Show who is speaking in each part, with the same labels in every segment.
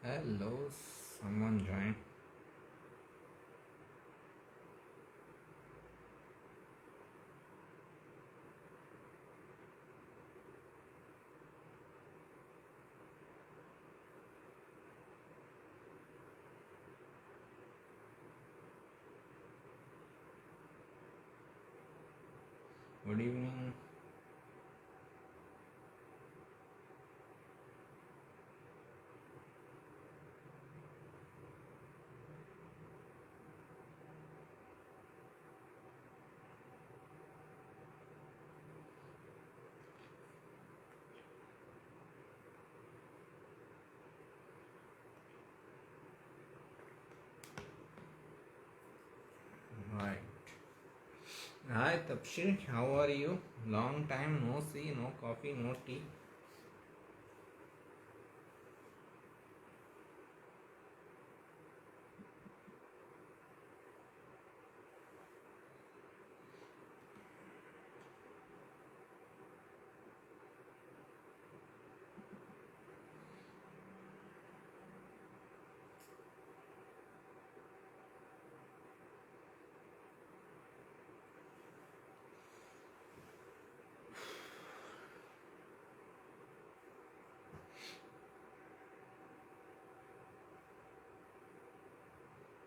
Speaker 1: Hello, someone joined. Good evening. Right. Hi, Tapshir. How are you? Long time no see, no coffee, no tea.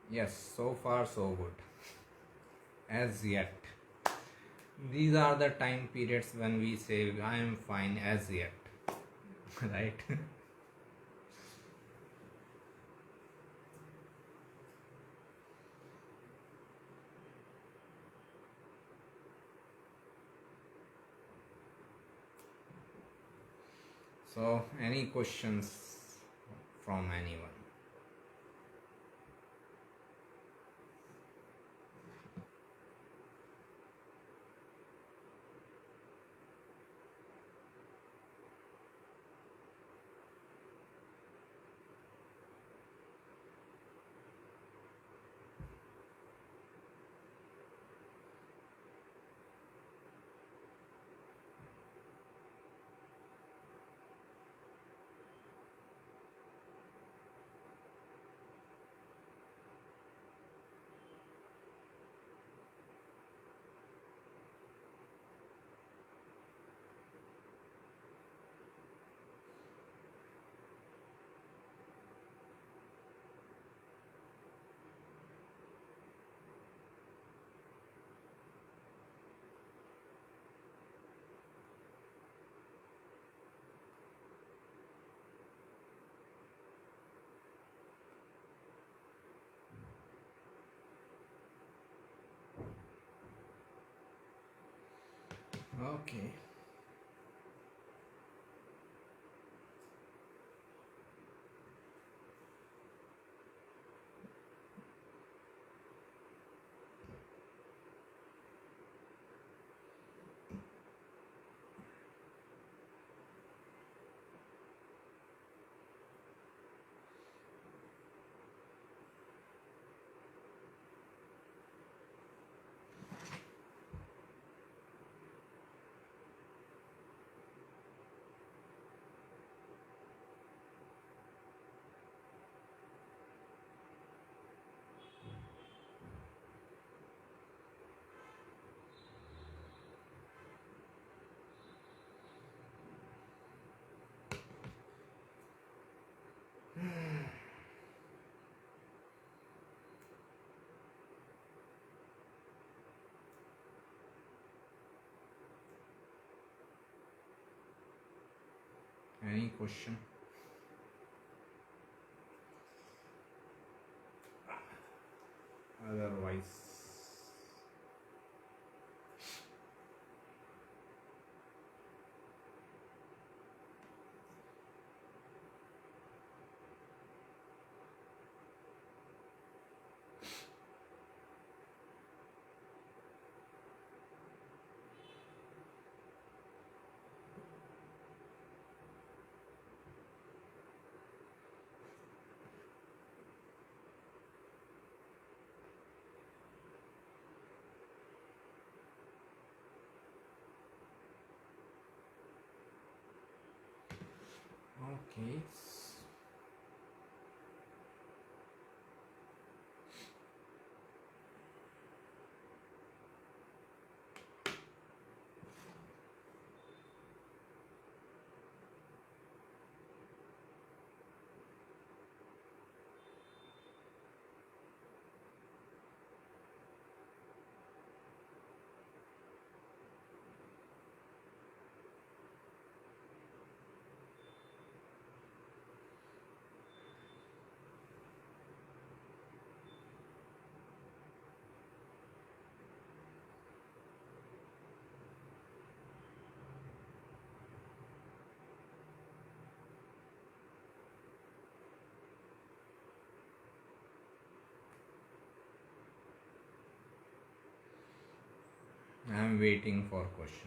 Speaker 1: Yes, so far so good. As yet. These are the time periods when we say I am fine as yet. Right? So, any questions from anyone? Okay. Any question? Otherwise, okay. I'm waiting for questions.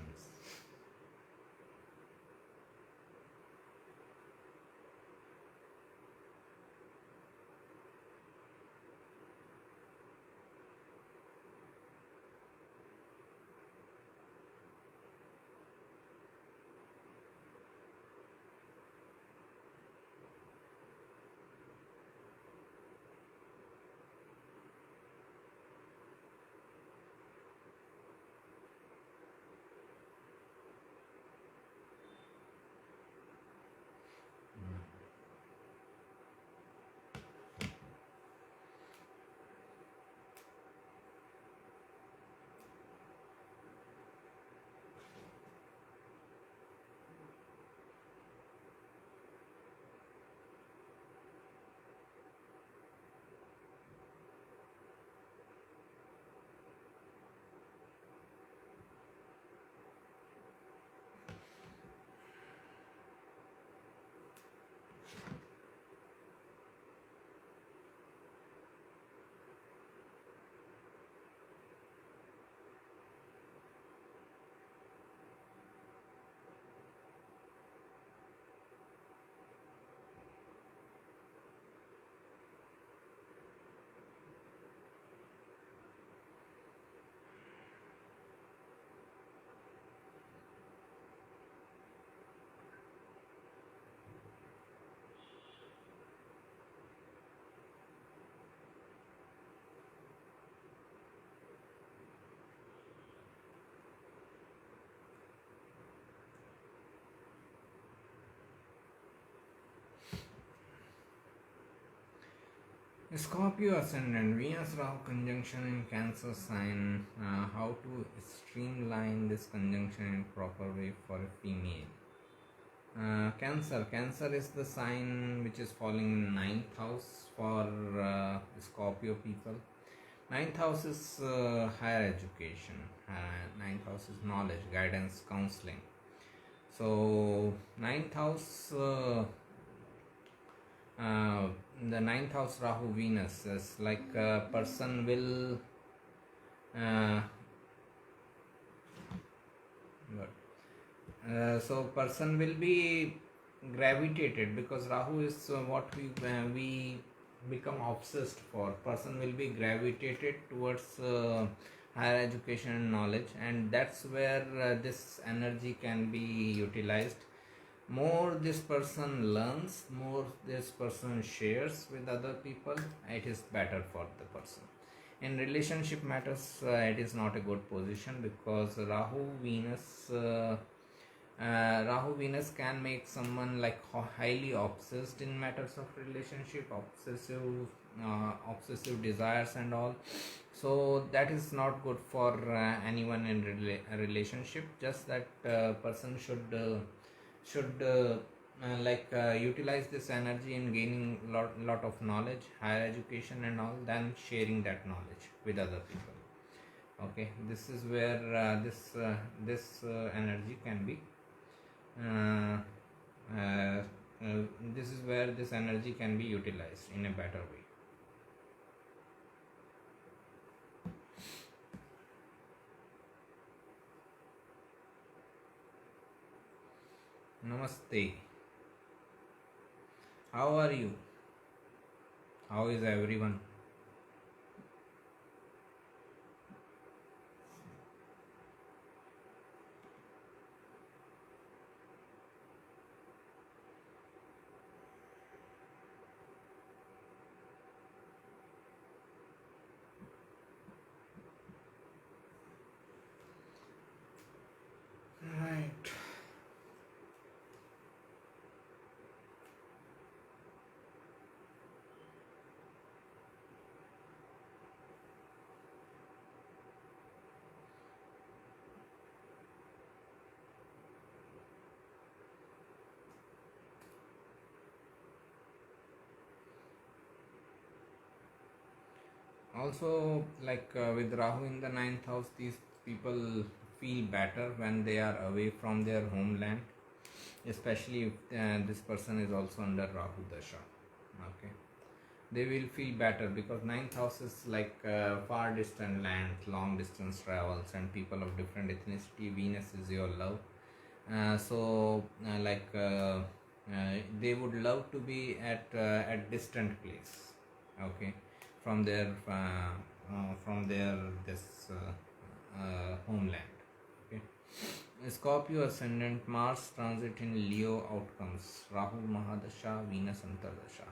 Speaker 1: Scorpio ascendant, Venus Rahu conjunction in Cancer sign. How to streamline this conjunction in proper way for a female? Cancer is the sign which is falling in ninth house for Scorpio people. Ninth house is higher education. Ninth house is knowledge, guidance, counseling. So ninth house. The ninth house Rahu Venus is like a person will so person will be gravitated because Rahu is what we become obsessed for. Person will be gravitated towards higher education and knowledge, and that's where this energy can be utilized. More this person learns, more this person shares with other people, it is better for the person. In relationship matters, it is not a good position because Rahu Venus can make someone like highly obsessed in matters of relationship, obsessive desires and all. So that is not good for anyone in a relationship. Just that person should utilize this energy in gaining lot of knowledge, higher education and all, than sharing that knowledge with other people. Okay, this is where this energy can be this is where this energy can be utilized in a better way. Namaste. How are you? How is everyone? Right. Also, like with Rahu in the ninth house, these people feel better when they are away from their homeland, especially if this person is also under Rahu Dasha. Okay, they will feel better, because ninth house is like far distant land, long distance travels, and people of different ethnicity. Venus is your love. They would love to be at distant place, okay, from their this homeland, okay. Scorpio ascendant, Mars transit in Leo outcomes, Rahu Mahadasha, Venus Antardasha.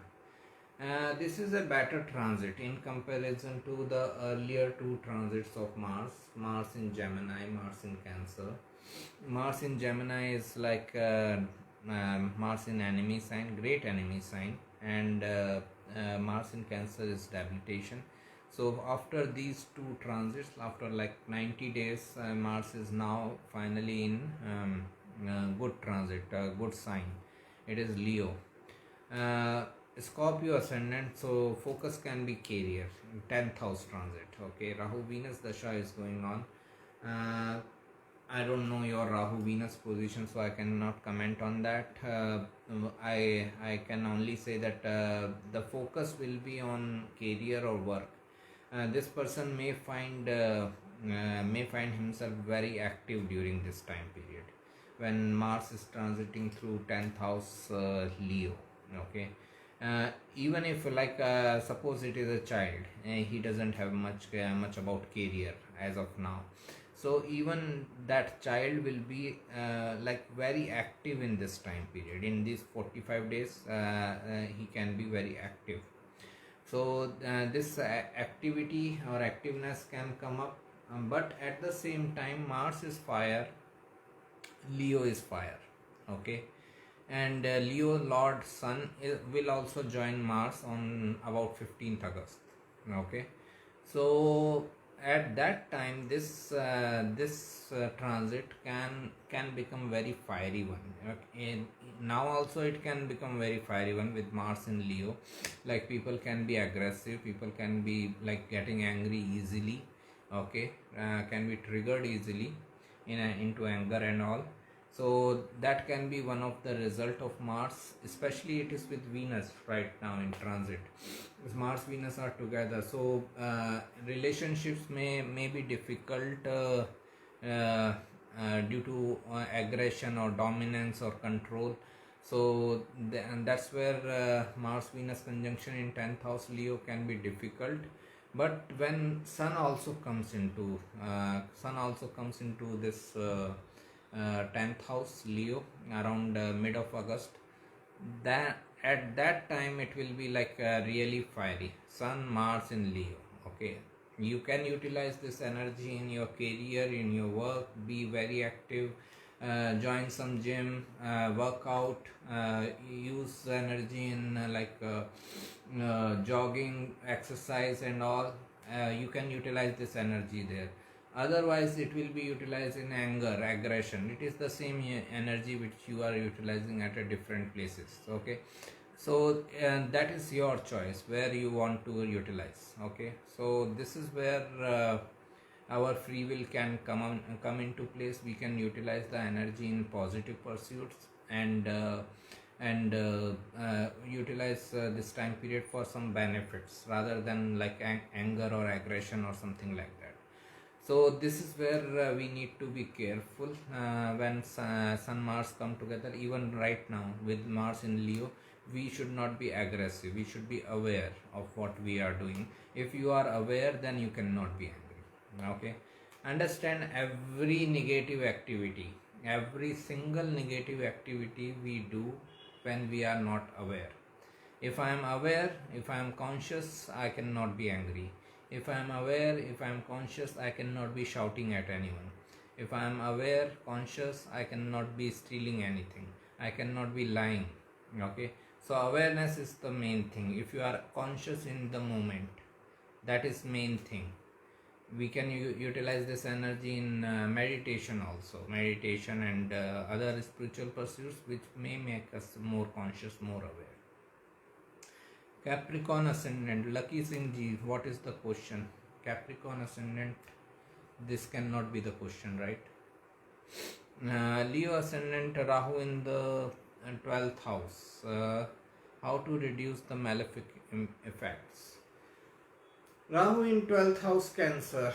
Speaker 1: This is a better transit in comparison to the earlier two transits of Mars. Mars in Gemini, Mars in Cancer. Mars in Gemini is like Mars in enemy sign, great enemy sign, and Mars in Cancer is debilitation. So after these two transits, after like 90 days, Mars is now finally in good transit, good sign. It is Leo. Uh, Scorpio ascendant, so focus can be career, 10th house transit. Okay, Rahu Venus Dasha is going on. I don't know your Rahu Venus position, so I cannot comment on that. I can only say that the focus will be on career or work. This person may find himself very active during this time period when Mars is transiting through 10th house Leo. Okay, even if like suppose it is a child, he doesn't have much about career as of now, so even that child will be like very active in this time period. In these 45 days he can be very active. So this activity or activeness can come up, but at the same time Mars is fire, Leo is fire, okay, and Leo Lord Sun will also join Mars on about 15th August, okay. So at that time this transit can become very fiery one, okay. And now also it can become very fiery one with Mars in Leo. Like people can be aggressive, people can be like getting angry easily, okay, can be triggered easily into anger and all. So that can be one of the result of Mars, especially it is with Venus right now in transit. Mars Venus are together, so relationships may be difficult due to aggression or dominance or control. So and that's where Mars Venus conjunction in 10th house Leo can be difficult. But when Sun also comes into this 10th house Leo around mid of August, that at that time it will be like really fiery. Sun Mars in Leo, okay. You can utilize this energy in your career, in your work, be very active, join some gym, work out, use energy in jogging, exercise and all. You can utilize this energy there. Otherwise it will be utilized in anger, aggression. It is the same energy which you are utilizing at a different places, okay. So that is your choice where you want to utilize, okay. So this is where our free will can come into place. We can utilize the energy in positive pursuits and utilize this time period for some benefits rather than like anger or aggression or something like that. So this is where we need to be careful when Sun Mars come together. Even right now with Mars in Leo, we should not be aggressive. We should be aware of what we are doing. If you are aware, then you cannot be angry, okay. Understand every negative activity, every single negative activity we do when we are not aware. If I am aware, if I am conscious, I cannot be angry. If I am aware, if I am conscious, I cannot be shouting at anyone. If I am aware, conscious, I cannot be stealing anything. I cannot be lying, okay. So awareness is the main thing. If you are conscious in the moment, that is main thing. We can utilize this energy in meditation also, meditation and other spiritual pursuits which may make us more conscious, more aware. Capricorn ascendant, Lucky Singh ji, what is the question? Capricorn ascendant, this cannot be the question, right? Leo ascendant, Rahu in the 12th house. How to reduce the effects. Rahu in 12th house Cancer.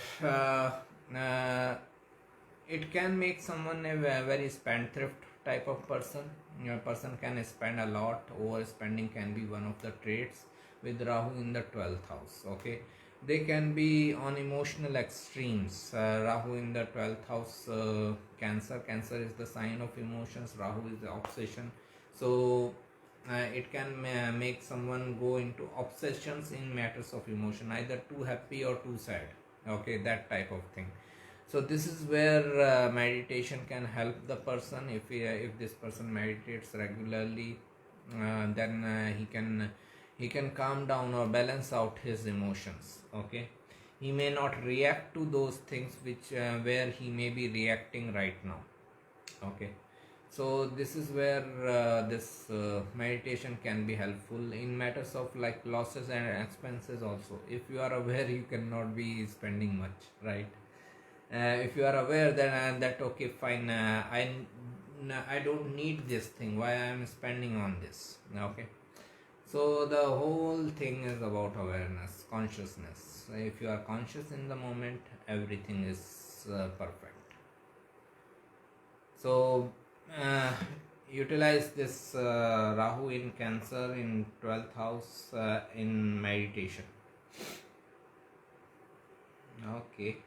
Speaker 1: It can make someone a very spendthrift type of person. A person can spend a lot. Overspending can be one of the traits with Rahu in the 12th house. Okay, they can be on emotional extremes. Rahu in the 12th house Cancer. Cancer is the sign of emotions. Rahu is the obsession. So it can make someone go into obsessions in matters of emotion, either too happy or too sad. Okay, that type of thing. So this is where meditation can help the person. If this person meditates regularly, then he can calm down or balance out his emotions. Okay, he may not react to those things which where he may be reacting right now. Okay, so this is where this meditation can be helpful in matters of like losses and expenses also. If you are aware, you cannot be spending much, right? If you are aware, then that okay, fine, I don't need this thing, why I am spending on this. Okay, so the whole thing is about awareness, consciousness. If you are conscious in the moment, everything is perfect. So utilize this Rahu in Cancer in 12th house in meditation. Okay.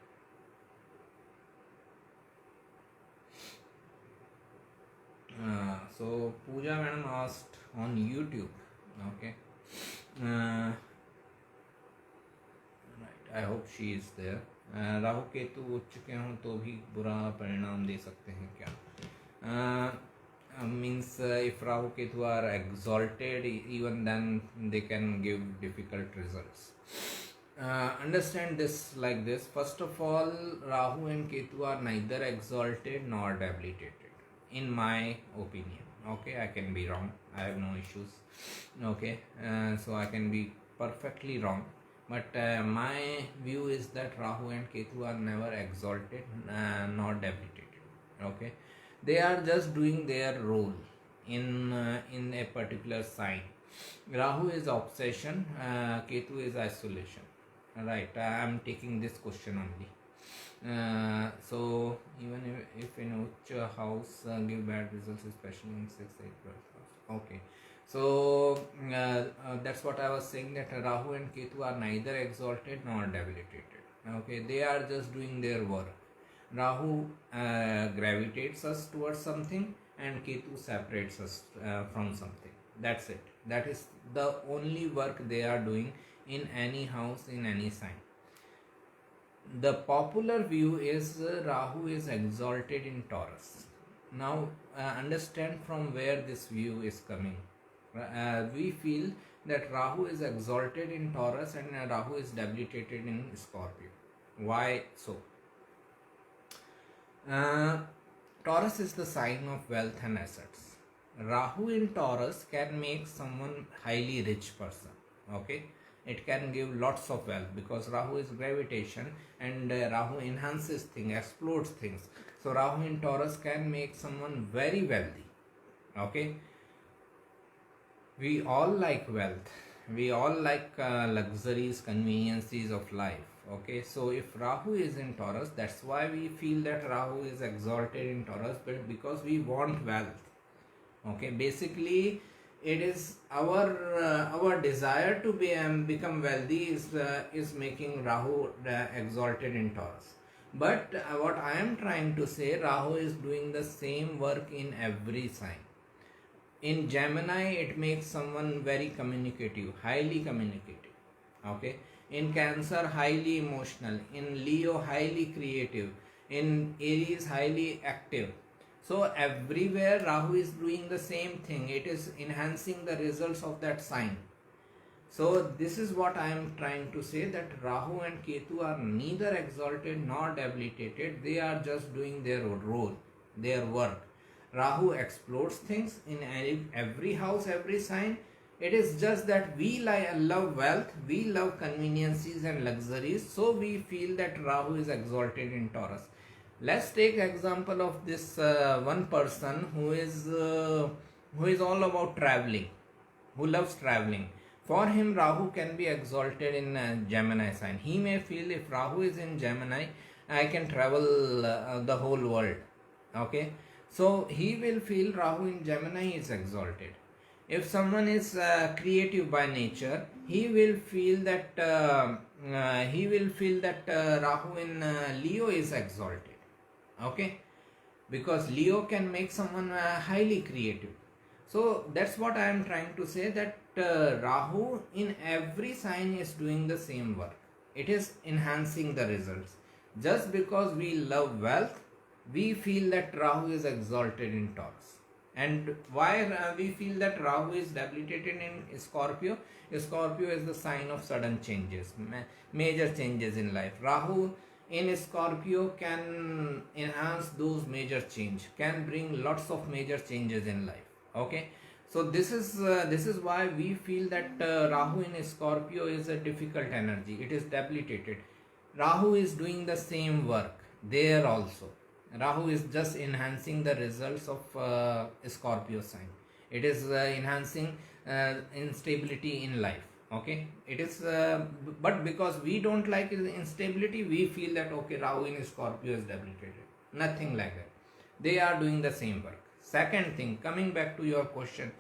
Speaker 1: So Pooja madam asked on YouTube. Okay. Right. I hope she is there. Rahu Ketu उच्च के हों तो भी बुरा परिणाम दे सकते हैं क्या? Means if Rahu Ketu are exalted, even then they can give difficult results. Understand this like this. First of all, Rahu and Ketu are neither exalted nor debilitated, in my opinion. Okay, I can be wrong, I have no issues. Okay, so I can be perfectly wrong, but my view is that Rahu and Ketu are never exalted nor debilitated. Okay, they are just doing their role in a particular sign. Rahu is obsession, Ketu is isolation. Right, I am taking this question only. So even if in Ucha house give bad results, especially in 6th, 8th, 12th house. Okay, so that's what I was saying, that Rahu and Ketu are neither exalted nor debilitated. Okay, they are just doing their work. Rahu gravitates us towards something and Ketu separates us from something. That's it. That is the only work they are doing in any house, in any sign. The popular view is Rahu is exalted in Taurus. Now understand from where this view is coming. We feel that Rahu is exalted in Taurus and Rahu is debilitated in Scorpio. Why so? Taurus is the sign of wealth and assets. Rahu in Taurus can make someone highly rich person. Okay, it can give lots of wealth because Rahu is gravitation and Rahu enhances things, explodes things. So Rahu in Taurus can make someone very wealthy. Okay, we all like wealth, we all like luxuries, conveniences of life. Okay, so if Rahu is in Taurus, that's why we feel that Rahu is exalted in Taurus, but because we want wealth. Okay, basically it is our desire to be become wealthy is making Rahu exalted in Taurus. But what I am trying to say, Rahu is doing the same work in every sign. In Gemini, it makes someone very communicative, highly communicative. Okay, in Cancer, highly emotional. In Leo, highly creative. In Aries, highly active. So everywhere Rahu is doing the same thing. It is enhancing the results of that sign. So this is what I am trying to say, that Rahu and Ketu are neither exalted nor debilitated. They are just doing their role, their work. Rahu explodes things in every house, every sign. It is just that we love wealth, we love conveniences and luxuries. So we feel that Rahu is exalted in Taurus. Let's take example of this one person who is all about traveling, who loves traveling. For him, Rahu can be exalted in Gemini sign. He may feel if Rahu is in Gemini, I can travel the whole world. Okay, so he will feel Rahu in Gemini is exalted. If someone is creative by nature, he will feel that Rahu in Leo is exalted. Okay, because Leo can make someone highly creative. So that's what I am trying to say, that Rahu in every sign is doing the same work. It is enhancing the results. Just because we love wealth, we feel that Rahu is exalted in Taurus. And why we feel that Rahu is debilitated in Scorpio? Scorpio is the sign of sudden changes, major changes in life. Rahu in Scorpio can enhance those major change, can bring lots of major changes in life. Okay, so this is why we feel that Rahu in Scorpio is a difficult energy. It is debilitated. Rahu is doing the same work there also. Rahu is just enhancing the results of Scorpio sign. It is enhancing instability in life. Okay, it is but because we don't like instability, we feel that okay, Rahu in Scorpio is debilitated. Nothing like that. They are doing the same work. Second thing, coming back to your question,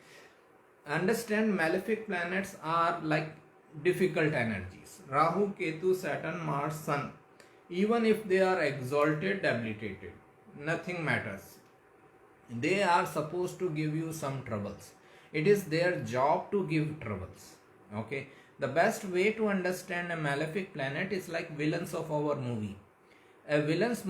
Speaker 1: understand malefic planets are like difficult energies. Rahu, Ketu, Saturn, Mars, Sun. Even if they are exalted, debilitated, nothing matters. They are supposed to give you some troubles. It is their job to give troubles. Okay. The best way to understand a malefic planet is like villains of our movie. A villain's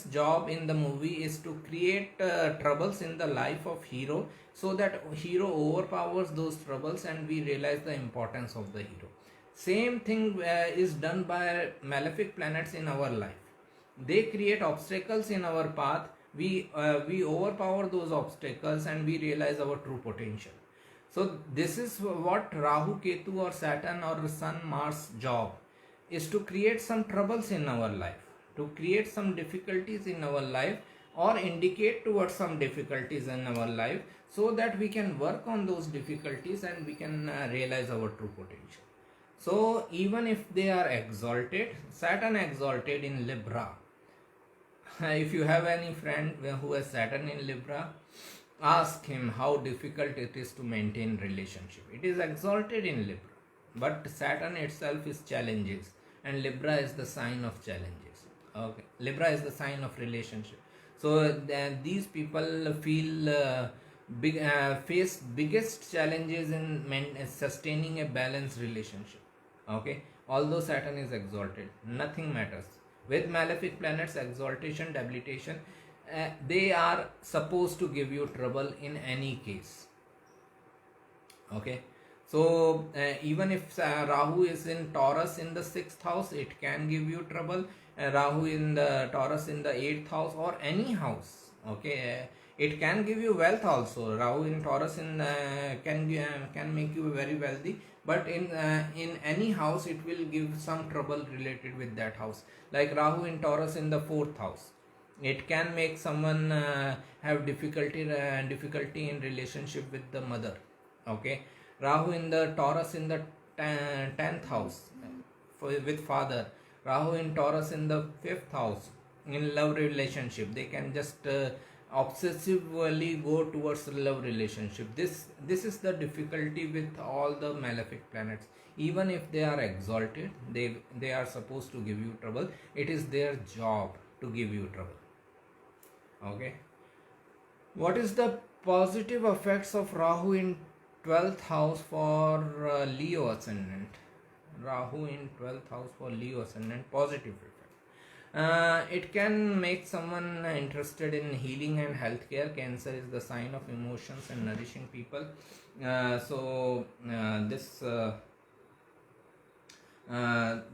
Speaker 1: job in the movie is to create troubles in the life of hero, so that hero overpowers those troubles and we realize the importance of the hero. Same thing is done by malefic planets in our life. They create obstacles in our path. We overpower those obstacles and we realize our true potential. So this is what Rahu, Ketu or Saturn or Sun, Mars job is, to create some troubles in our life, to create some difficulties in our life, or indicate towards some difficulties in our life, so that we can work on those difficulties and we can realize our true potential. So even if they are exalted, Saturn exalted in Libra, if you have any friend who has Saturn in Libra, ask him how difficult it is to maintain relationship. It is exalted in Libra, but Saturn itself is challenges, and Libra is the sign of challenges. Okay, Libra is the sign of relationship. So these people feel face biggest challenges in sustaining a balanced relationship. Okay, although Saturn is exalted, nothing matters. With malefic planets, exaltation, debilitation, they are supposed to give you trouble in any case. Okay, so even if Rahu is in Taurus in the 6th house, it can give you trouble. Rahu in the Taurus in the 8th house or any house. Okay, it can give you wealth also. Rahu in Taurus can make you very wealthy, but in any house it will give some trouble related with that house. Like Rahu in Taurus in the 4th house, it can make someone have difficulty in relationship with the mother. Okay, Rahu in the Taurus in the 10th house with father. Rahu in Taurus in the 5th house in love relationship. They can just obsessively go towards love relationship. This is the difficulty with all the malefic planets. Even if they are exalted, they are supposed to give you trouble. It is their job to give you trouble. Okay, what is the positive effects of Rahu in 12th house for Leo ascendant? Rahu in 12th house for Leo ascendant, positive effect. It can make someone interested in healing and healthcare. Cancer is the sign of emotions and nourishing people.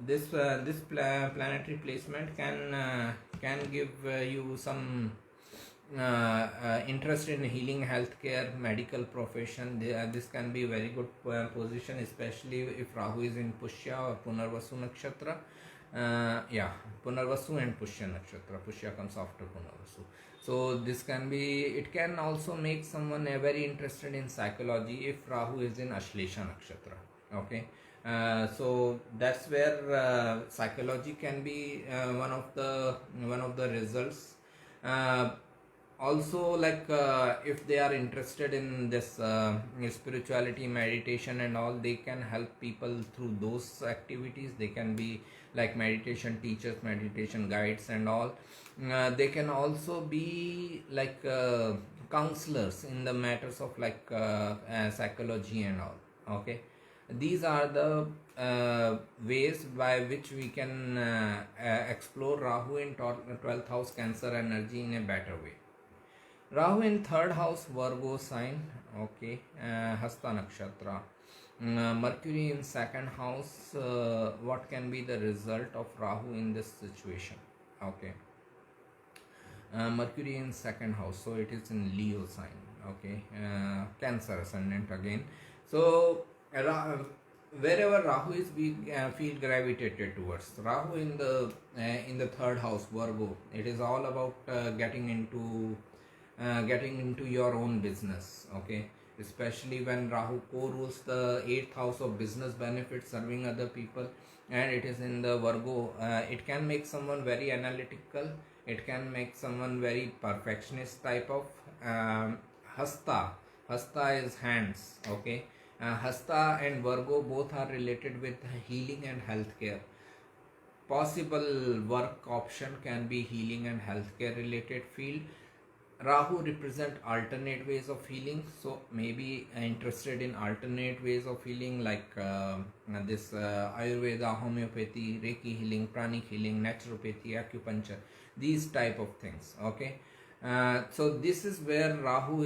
Speaker 1: This planetary placement can give you some interest in healing, healthcare, medical profession. This can be a very good position, especially if Rahu is in Pushya or Punarvasu nakshatra. Punarvasu and Pushya nakshatra. Pushya comes after Punarvasu. So this can be, it can also make someone very interested in psychology if Rahu is in Ashlesha Nakshatra. Okay. So that's where psychology can be one of the results. uh, Also, like if they are interested in this spirituality, meditation and all, they can help people through those activities. They can be like meditation teachers, meditation guides and all. They can also be like counselors in the matters of like psychology and all. Okay. These are the ways by which we can explore Rahu in 12th house Cancer energy in a better way. Rahu in third house Virgo sign, okay, Hasta Nakshatra. Mercury in second house, what can be the result of Rahu in this situation? Okay. Mercury in second house, so it is in Leo sign, okay, Cancer ascendant again. So, wherever Rahu is, we feel gravitated towards. Rahu in the third house Virgo, it is all about getting into your own business. Okay, especially when Rahu co-rules the 8th house of business benefits, serving other people, and it is in the Virgo. It can make someone very analytical, it can make someone very perfectionist type of. Hasta is hands. Okay. Hasta and Virgo both are related with healing and healthcare. Possible work option can be healing and healthcare related field. Rahu represent alternate ways of healing, so maybe interested in alternate ways of healing, like this Ayurveda, homeopathy, Reiki healing, pranic healing, naturopathy, acupuncture, these type of things. Okay. So this is where Rahu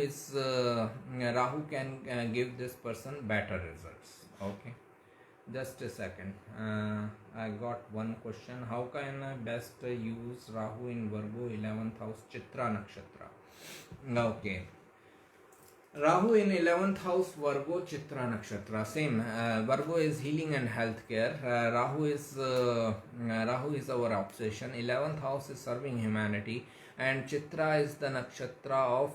Speaker 1: can give this person better results. Okay. Just a second. I got one question. How can I best use Rahu in Virgo 11th house Chitra Nakshatra? Okay. Rahu in 11th house Virgo Chitra Nakshatra. Same. Virgo is healing and healthcare. Rahu is our obsession. 11th house is serving humanity. And Chitra is the nakshatra of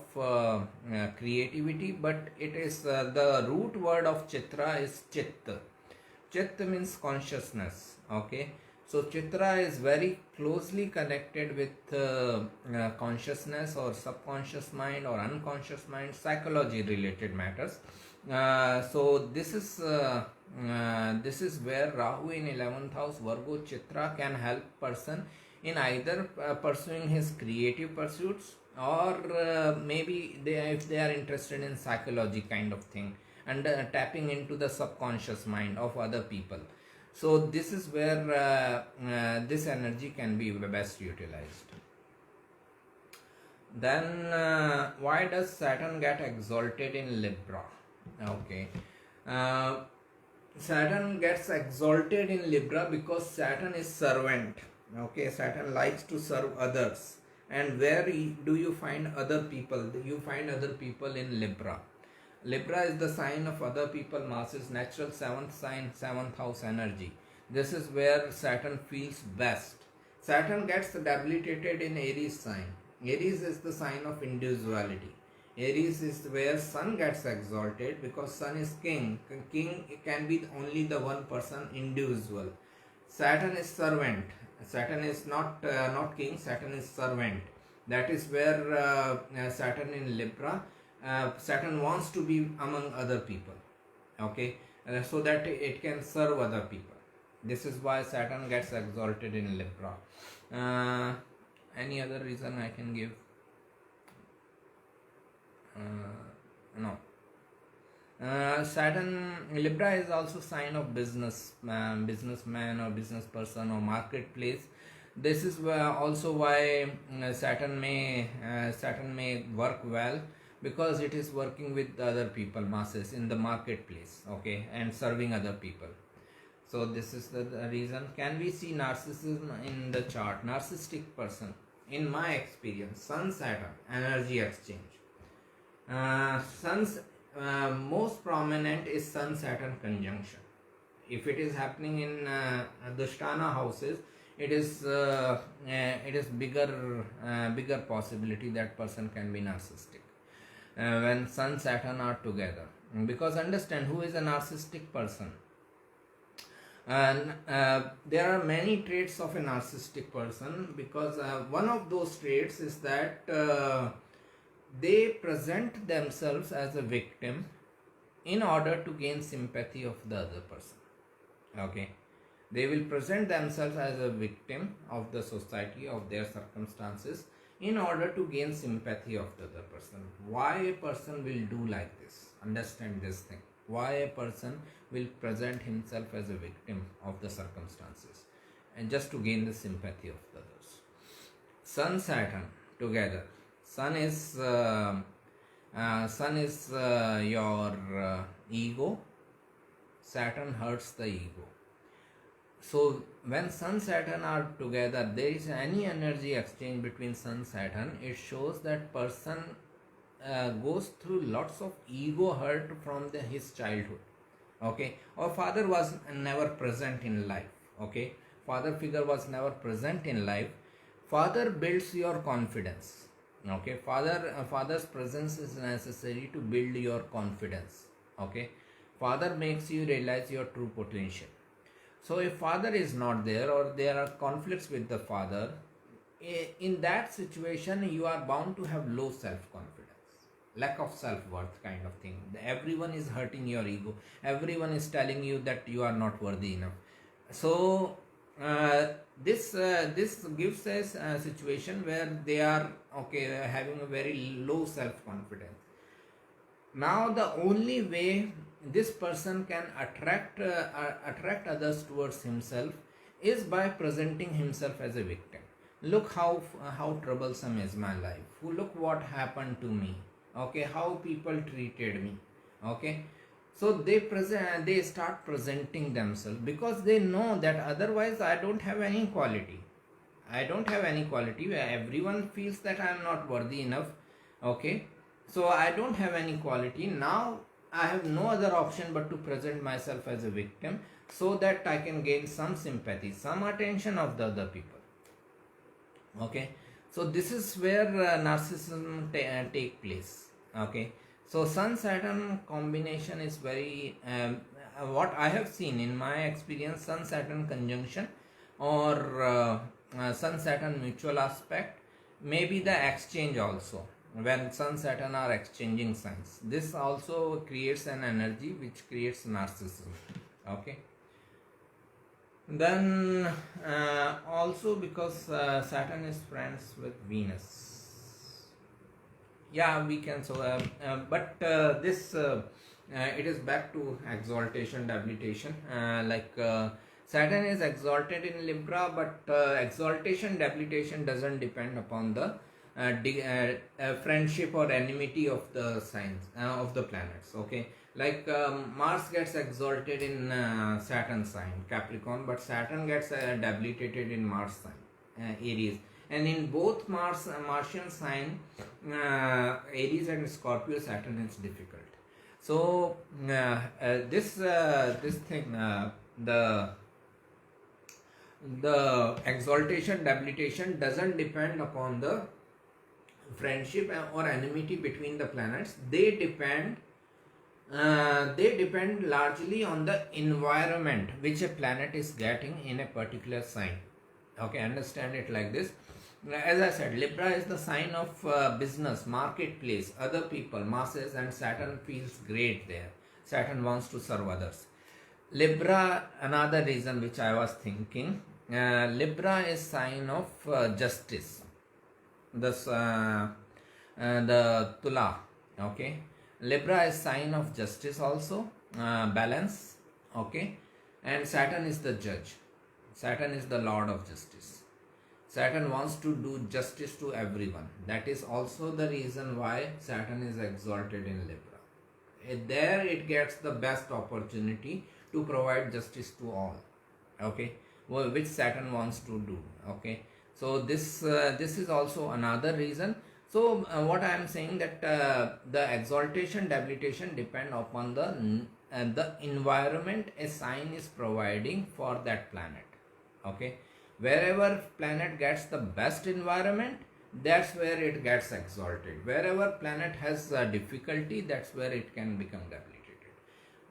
Speaker 1: creativity, but it is the root word of Chitra is Chit. Chit means consciousness. Okay. So Chitra is very closely connected with consciousness or subconscious mind or unconscious mind, psychology related matters. So this is where Rahu in 11th house Virgo Chitra can help person in either pursuing his creative pursuits, or maybe if they are interested in psychology kind of thing, and tapping into the subconscious mind of other people. So this is where this energy can be best utilized. Then why does Saturn get exalted in Libra? Okay. Saturn gets exalted in Libra because Saturn is servant. Okay, Saturn likes to serve others. And where do you find other people? You find other people in Libra. Libra is the sign of other people, masses, natural 7th sign, 7th house energy. This is where Saturn feels best. Saturn gets debilitated in Aries sign. Aries is the sign of individuality. Aries is where Sun gets exalted because Sun is king. King can be only the one person, individual. Saturn is servant. Saturn is not king, Saturn is servant. That is where Saturn in Libra, Saturn wants to be among other people. Okay, so that it can serve other people. This is why Saturn gets exalted in Libra. Any other reason I can give? No. Saturn Libra is also sign of businessman or business person or marketplace. This is also why Saturn may work well, because it is working with other people, masses in the marketplace. Okay, and serving other people. So this is the reason. Can we see narcissism in the chart? Narcissistic person, in my experience, Sun Saturn energy exchange. Sun's most prominent is Sun Saturn conjunction. If it is happening in Dushtana houses, it is bigger possibility that person can be narcissistic when Sun Saturn are together. Because understand who is a narcissistic person. And there are many traits of a narcissistic person, because one of those traits is that they present themselves as a victim in order to gain sympathy of the other person. Okay, they will present themselves as a victim of the society, of their circumstances, in order to gain sympathy of the other person. Why a person will do like this? Understand this thing. Why a person will present himself as a victim of the circumstances, and just to gain the sympathy of the others. Sun Saturn together. Sun is your ego. Saturn hurts the ego. So when Sun Saturn are together, there is any energy exchange between Sun Saturn, it shows that person goes through lots of ego hurt from his childhood. Okay, or father was never present in life. Okay, father figure was never present in life. Father builds your confidence. Okay, father's presence is necessary to build your confidence. Okay, father makes you realize your true potential. So if father is not there, or there are conflicts with the father, in that situation you are bound to have low self-confidence, lack of self-worth kind of thing. Everyone is hurting your ego. Everyone is telling you that you are not worthy enough. So this gives us a situation where they are having a very low self-confidence. Now the only way this person can attract others towards himself is by presenting himself as a victim. Look how troublesome is my life. Look what happened to me. Okay, how people treated me. Okay, so they start presenting themselves, because they know that otherwise I don't have any quality. Everyone feels that I am not worthy enough. Okay, so I don't have any quality. Now I have no other option but to present myself as a victim, so that I can gain some sympathy, some attention of the other people. Okay, so this is where narcissism take place. Okay, so Sun Saturn combination is very what I have seen in my experience. Sun Saturn conjunction, or Sun Saturn mutual aspect, maybe the exchange also. When Sun Saturn are exchanging signs, this also creates an energy which creates narcissism. Okay, then also because Saturn is friends with Venus. Yeah, we can. So but this it is back to exaltation, debilitation. Saturn is exalted in Libra, but exaltation, debilitation doesn't depend upon the friendship or enmity of the signs of the planets. Okay, Mars gets exalted in Saturn sign Capricorn, but Saturn gets debilitated in Mars sign Aries. And in both Martian sign Aries and Scorpio, Saturn is difficult. So this thing, the exaltation, debilitation doesn't depend upon the friendship or enmity between the planets. They depend largely on the environment which a planet is getting in a particular sign. Okay, understand it like this. As I said, Libra is the sign of business, marketplace, other people, masses, and Saturn feels great there. Saturn wants to serve others. Libra, another reason which I was thinking, Libra is sign of justice. The Tula. Okay, Libra is sign of justice also, balance. Okay, and Saturn is the judge. Saturn is the lord of justice. Saturn wants to do justice to everyone. That is also the reason why Saturn is exalted in Libra. There it gets the best opportunity to provide justice to all. Okay, which Saturn wants to do. Okay, so this is also another reason. So what I am saying, that the exaltation, debilitation depend upon the environment a sign is providing for that planet. Okay, Wherever planet gets the best environment, that's where it gets exalted. Wherever planet has difficulty, that's where it can become debilitated.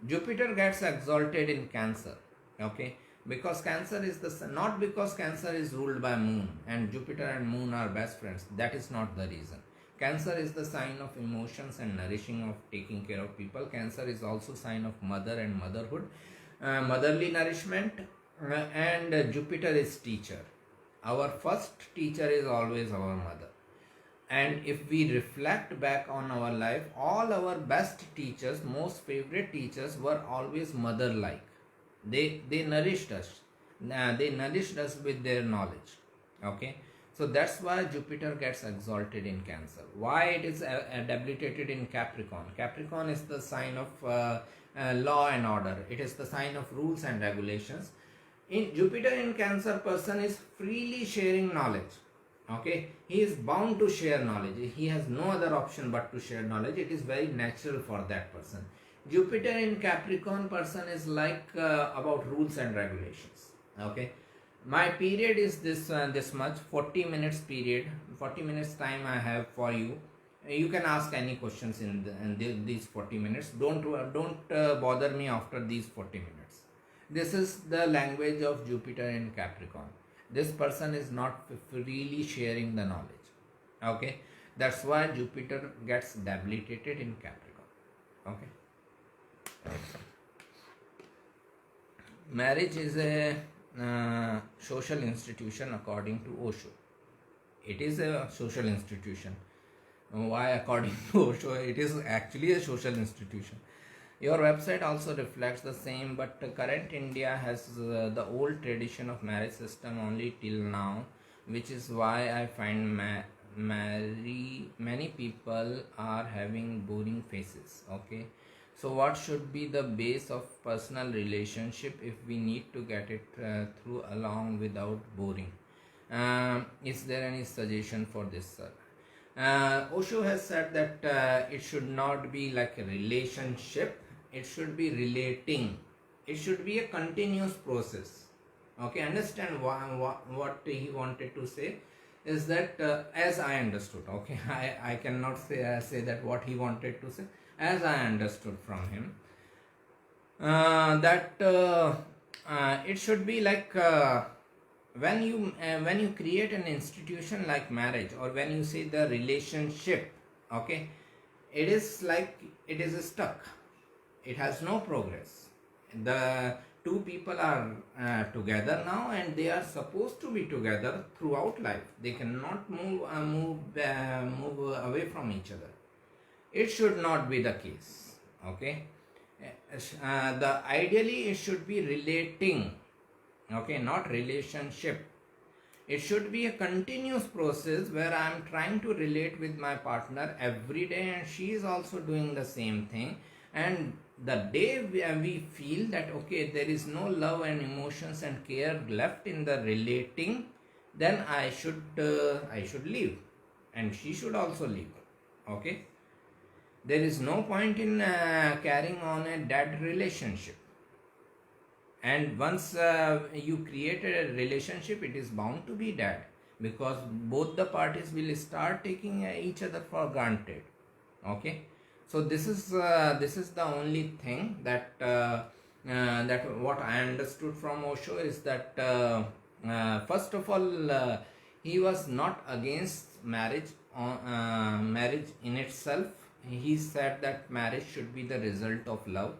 Speaker 1: Jupiter gets exalted in Cancer, okay, because Cancer is the, not because Cancer is ruled by Moon and Jupiter and Moon are best friends. That is not the reason. Cancer is the sign of emotions and nourishing, of taking care of people. Cancer is also sign of mother and motherhood, motherly nourishment, and Jupiter is teacher. Our first teacher is always our mother. And if we reflect back on our life, all our best teachers, most favorite teachers were always mother like. They nourished us. They nourished us with their knowledge. Okay, so that's why Jupiter gets exalted in Cancer. Why it is debilitated in Capricorn? Capricorn is the sign of law and order. It is the sign of rules and regulations. In Jupiter in Cancer, person is freely sharing knowledge. Okay, he is bound to share knowledge. He has no other option but to share knowledge. It is very natural for that person. Jupiter in Capricorn person is like about rules and regulations. Okay, my period is this much, 40 minutes period, 40 minutes time I have for you. You can ask any questions in these 40 minutes. Don't bother me after these 40 minutes. This is the language of Jupiter in Capricorn. This person is not freely sharing the knowledge. Okay, that's why Jupiter gets debilitated in Capricorn. Okay, marriage is a social institution according to Osho. It is a social institution. Why according to Osho? It is actually a social institution. Your website also reflects the same, but current India has the old tradition of marriage system only till now, which is why I find many people are having boring faces. Okay, so what should be the base of personal relationship if we need to get it through along without boring? Is there any suggestion for this, sir? Osho has said that it should not be like a relationship, it should be relating. It should be a continuous process. Okay, understand what he wanted to say is that as I understood, okay, I cannot say that what he wanted to say, as I understood from him, that it should be like when you create an institution like marriage, or when you say the relationship, okay, it is like it is stuck. It has no progress. The two people are together now, and they are supposed to be together throughout life. They cannot move away from each other. It should not be the case. Okay, the ideally it should be relating. Okay, not relationship. It should be a continuous process where I am trying to relate with my partner every day, and she is also doing the same thing. And the day we feel that okay, there is no love and emotions and care left in the relating, then I should leave, and she should also leave. Okay, there is no point in carrying on a dead relationship. And once you create a relationship, it is bound to be dead, because both the parties will start taking each other for granted. Okay, so this is the only thing that that what I understood from Osho is that first of all, he was not against marriage marriage in itself. He said that marriage should be the result of love.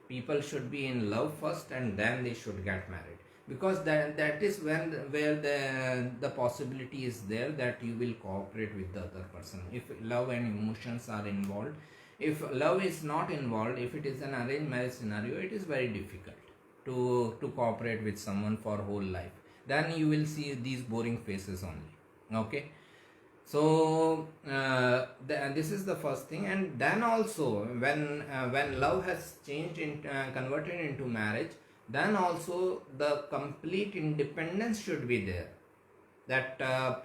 Speaker 1: People should be in love first, and then they should get married, because that is where the possibility is there that you will cooperate with the other person. If love and emotions are involved, if love is not involved, if it is an arranged marriage scenario, it is very difficult to cooperate with someone for whole life. Then you will see these boring faces only. Okay, so this is the first thing. And then also when love has changed in converted into marriage, then also the complete independence should be there, that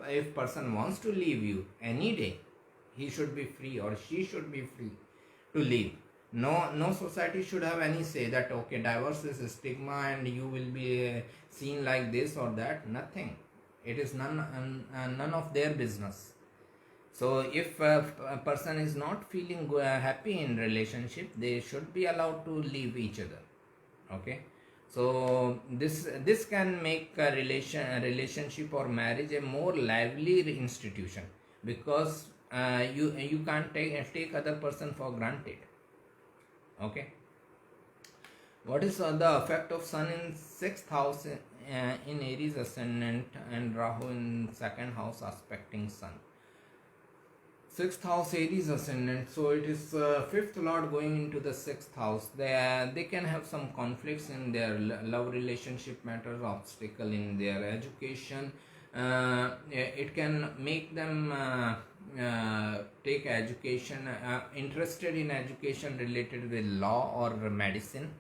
Speaker 1: if person wants to leave you any day, he should be free or she should be free to leave. No society should have any say that okay, divorce is a stigma and you will be seen like this or that. Nothing. It is none of their business. So if a person is not feeling happy in relationship, they should be allowed to leave each other. Okay. So this can make a relationship or marriage a more lively institution, because you can't take other person for granted. Okay. What is the effect of Sun in sixth house in Aries ascendant and Rahu in second house aspecting Sun? Sixth house Aries ascendant, so it is fifth lord going into the sixth house. They can have some conflicts in their love relationship matters, obstacle in their education. It can make them take education, interested in education related with law or medicine,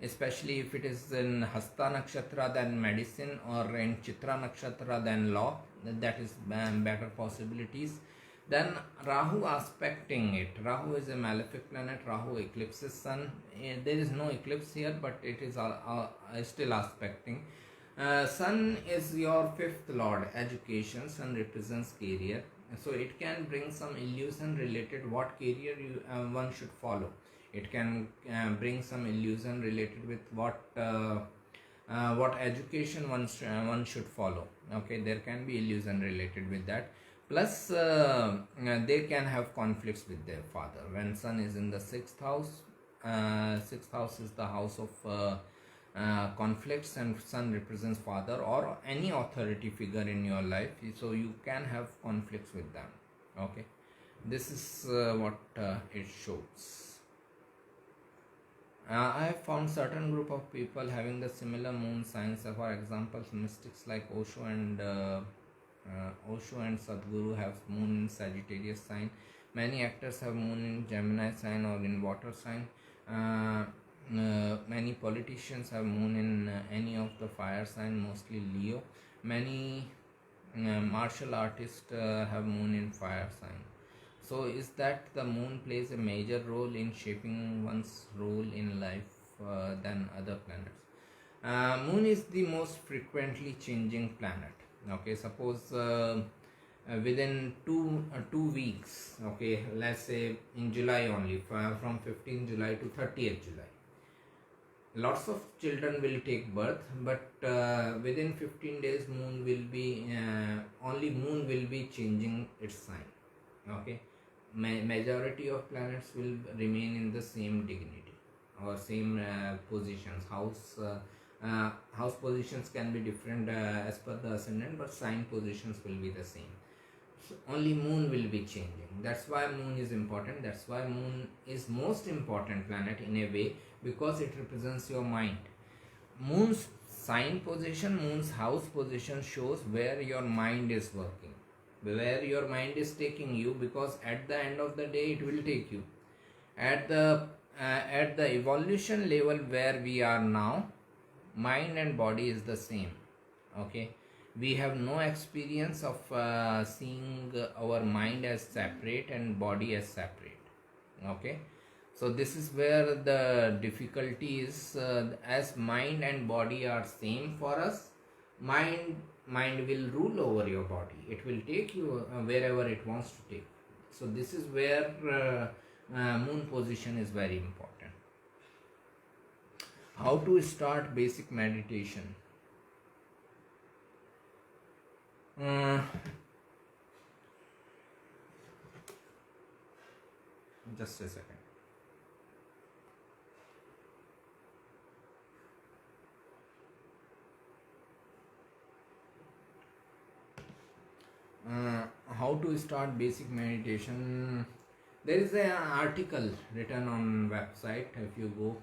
Speaker 1: especially if it is in Hasta Nakshatra than medicine, or in Chitra Nakshatra than law. That is better possibilities. Then Rahu aspecting it. Rahu is a malefic planet. Rahu eclipses Sun. There is no eclipse here, but it is still aspecting. Sun is your fifth lord, education. Sun represents career, so it can bring some illusion related what career one should follow. It can bring some illusion related with what education one should follow. Okay, there can be illusion related with that. Plus they can have conflicts with their father when Sun is in the sixth house. Sixth house is the house of conflicts, and Sun represents father or any authority figure in your life, so you can have conflicts with them. Okay, this is what it shows. I have found certain group of people having the similar moon signs. For example, mystics like Osho and Sadhguru have moon in Sagittarius sign. Many actors have moon in Gemini sign or in water sign. Many politicians have moon in any of the fire sign, mostly Leo. Many martial artists have moon in fire sign. So is that the moon plays a major role in shaping one's role in life than other planets? Moon is the most frequently changing planet. Okay, suppose within two weeks, okay, let's say in July only, from 15th July to 30th July, lots of children will take birth, but within 15 days moon will be only moon will be changing its sign. Okay, majority of planets will remain in the same dignity or same positions. House positions can be different as per the ascendant, but sign positions will be the same. So only moon will be changing. That's why moon is important. That's why moon is most important planet in a way, because it represents your mind. Moon's sign position, moon's house position shows where your mind is working, where your mind is taking you, because at the end of the day it will take you. At the evolution level where we are now, mind and body is the same. Okay, we have no experience of seeing our mind as separate and body as separate. Okay, so this is where the difficulty is. As mind and body are same for us, mind will rule over your body. It will take you wherever it wants to take. So this is where moon position is very important. How to start basic meditation? Just a second. How to start basic meditation? There is an article written on website. If you go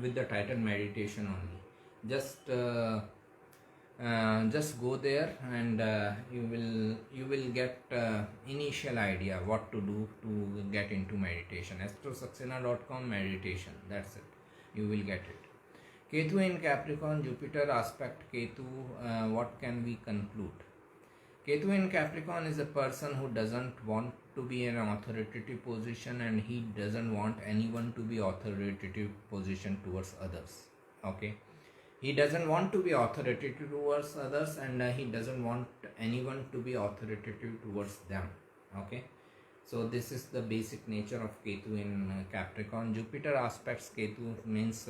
Speaker 1: with the title meditation only, just go there and you will get initial idea what to do to get into meditation. astrosaxena.com meditation, that's it, you will get it. Ketu in Capricorn, Jupiter aspect Ketu, what can we conclude? Ketu in Capricorn is a person who doesn't want to be in an authoritative position, and he doesn't want anyone to be authoritative position towards others. Okay, he doesn't want to be authoritative towards others, and he doesn't want anyone to be authoritative towards them. Okay, so this is the basic nature of Ketu in Capricorn. Jupiter aspects Ketu means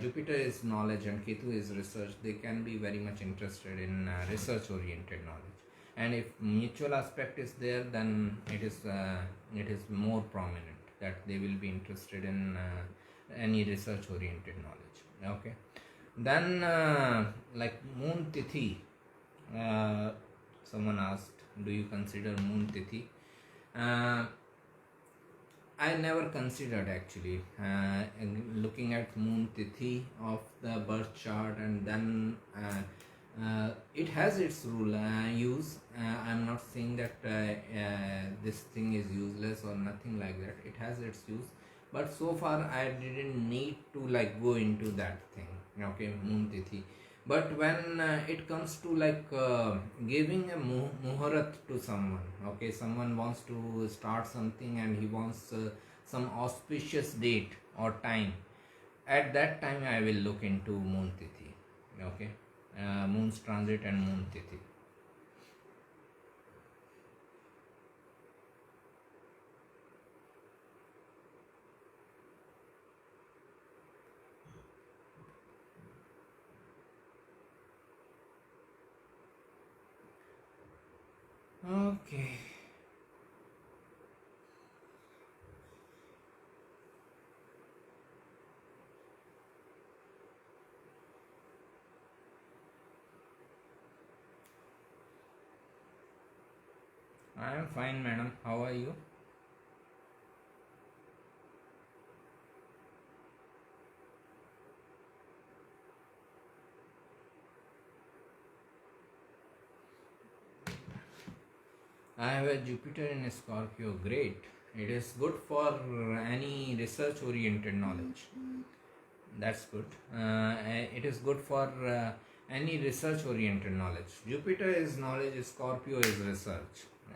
Speaker 1: Jupiter is knowledge and Ketu is research. They can be very much interested in research oriented knowledge, and if mutual aspect is there, then it is more prominent that they will be interested in any research oriented knowledge. Okay, then like Moon Tithi, someone asked, do you consider Moon Tithi? I never considered actually looking at Moon Tithi of the birth chart, and then it has its rule use. I'm not saying that this thing is useless or nothing like that. It has its use, but so far I didn't need to like go into that thing. Okay, Moon Tithi. But when it comes to giving a muhurat to someone, okay, someone wants to start something and he wants some auspicious date or time, at that time I will look into Moon Tithi. Okay, Moon's transit and Moon Tithi. Okay. I am fine, madam. How are you? I have a Jupiter in Scorpio. Great. It is good for any research oriented knowledge. That's good. It is good for any research oriented knowledge. Jupiter is knowledge, Scorpio is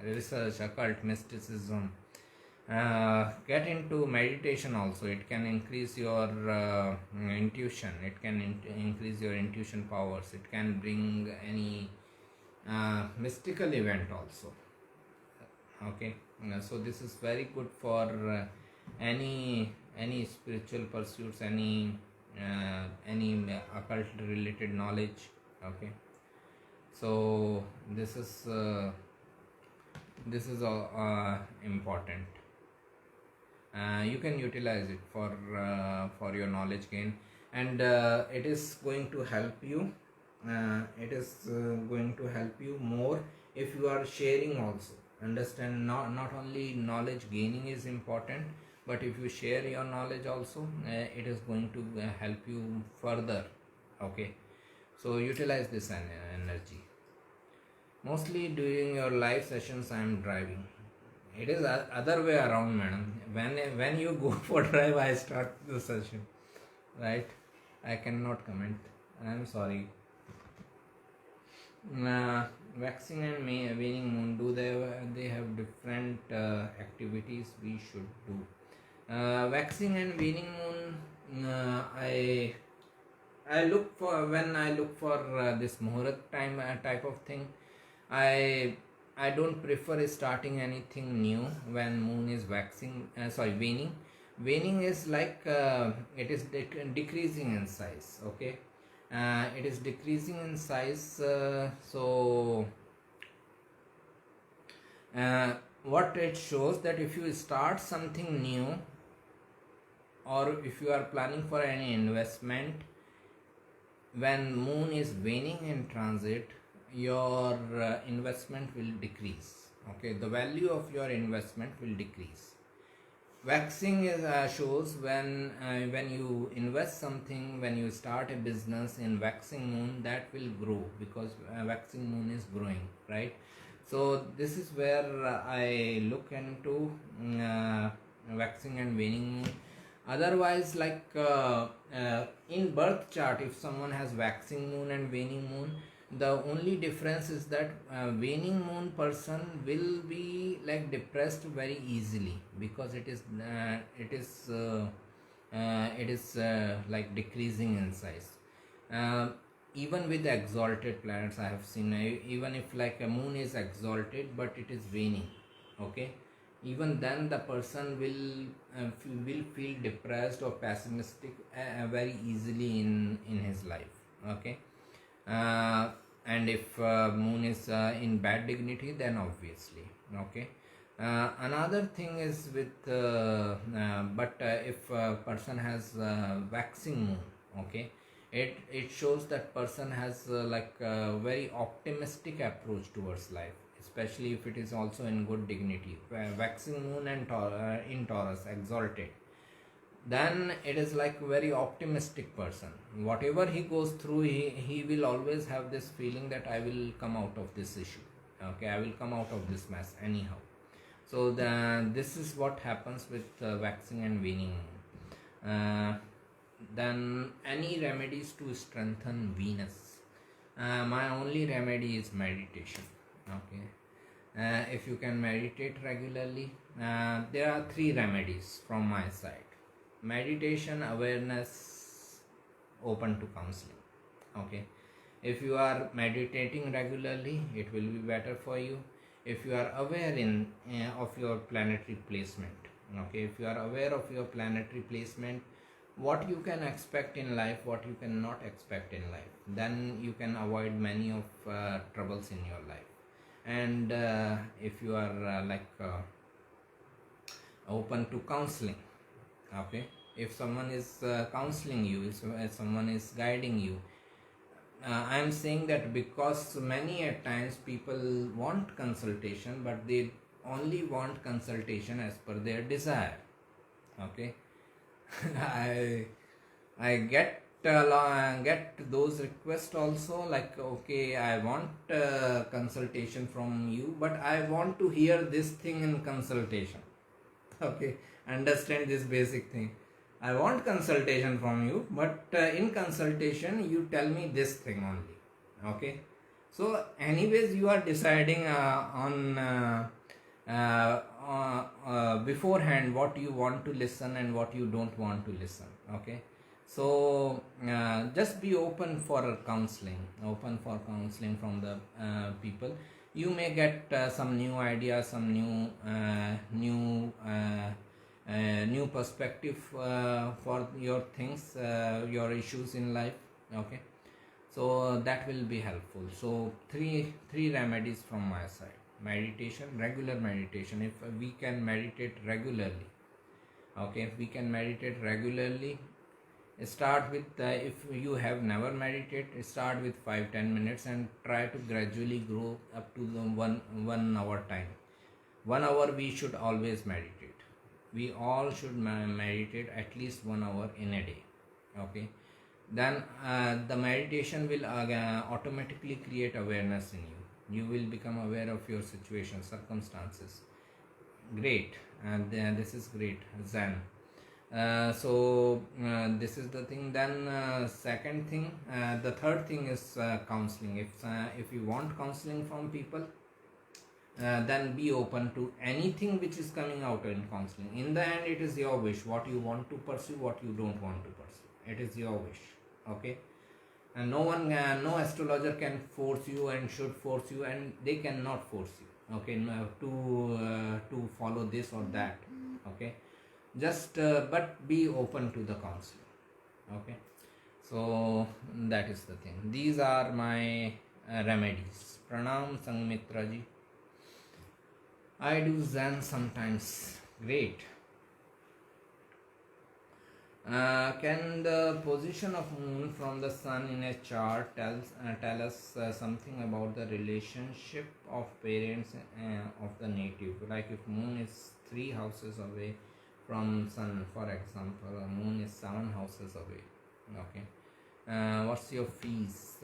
Speaker 1: research, occult, mysticism. Get into meditation also. It can increase your intuition. It can increase your intuition powers. It can bring any mystical event also. Okay, so this is very good for any spiritual pursuits, any occult related knowledge. Okay, so this is important. You can utilize it for your knowledge gain, and it is going to help you. It is going to help you more if you are sharing also. Understand, not only knowledge gaining is important, but if you share your knowledge also, it is going to help you further. Okay, so utilize this energy. Mostly during your live sessions I am driving. It is other way around, madam. When you go for drive, I start the session, right? I cannot comment. I am sorry. Waxing and waning moon, do they have different activities we should do? Waxing and waning moon, I look for, when I look for this muhurat time type of thing, I don't prefer starting anything new when moon is waning. Waning is like it is decreasing in size. Okay, it is decreasing in size. What it shows, that if you start something new, or if you are planning for any investment, when moon is waning in transit, your investment will decrease. Okay, the value of your investment will decrease. Waxing is, shows when you invest something, when you start a business in waxing moon, that will grow, because waxing moon is growing, right? So this is where I look into waxing and waning moon. Otherwise, in birth chart, if someone has waxing moon and waning moon, The only difference is that waning moon person will be like depressed very easily, because it is like decreasing in size. uh, Even with exalted planets I have seen, even if like a moon is exalted but it is waning, okay, even then the person will feel depressed or pessimistic very easily in his life, okay. uh, and if moon is in bad dignity, then obviously, okay. Another thing is with but if a person has waxing moon, okay, it shows that person has like a very optimistic approach towards life, especially if it is also in good dignity. Waxing moon and in Taurus exalted, then it is like very optimistic person. Whatever he goes through, he will always have this feeling that I will come out of this issue, okay, I will come out of this mess anyhow. So this is what happens with waxing and waning. Then any remedies to strengthen Venus? My only remedy is meditation, okay. If you can meditate regularly, there are three remedies from my side: meditation, awareness, open to counseling, okay. If you are meditating regularly, it will be better for you. If you are aware of your planetary placement, okay, if you are aware of your planetary placement, what you can expect in life, what you cannot expect in life, then you can avoid many of troubles in your life. And if you are open to counseling, okay, if someone is counseling you, if someone is guiding you, I am saying that because many at times people want consultation, but they only want consultation as per their desire, okay. i I get those requests also, like, okay, I want consultation from you, but I want to hear this thing in consultation. Okay, understand this basic thing. I want consultation from you, but in consultation you tell me this thing only, okay. So anyways, you are deciding on beforehand what you want to listen and what you don't want to listen, okay. So just be open for counseling, from the people. You may get some new ideas, some new perspective for your things, your issues in life, okay. So that will be helpful. So three remedies from my side: meditation, regular meditation. If we can meditate regularly, okay, if we can meditate regularly, start with if you have never meditated, start with 5-10 minutes and try to gradually grow up to the one hour time. 1 hour we should always meditate. We all should meditate at least 1 hour in a day, okay. Then the meditation will automatically create awareness in you. You will become aware of your situation, circumstances. Great. And this is great, Zen. This is the thing. Then second thing, the third thing is counseling. If you want counseling from people, then be open to anything which is coming out in counseling. In the end, it is your wish what you want to pursue, what you don't want to pursue. It is your wish, okay. And no one, no astrologer can force you and should force you, and they cannot force you, okay, to follow this or that, okay. Just but be open to the counseling, okay. So that is the thing. These are my remedies. Pranam Sangmitra ji. I do Zen sometimes. Great. Can the position of moon from the sun in a chart tell us something about the relationship of parents of the native? Like if moon is 3 houses away from sun, for example, moon is 7 houses away, okay. What's your fees?